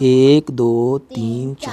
1 2 3 4.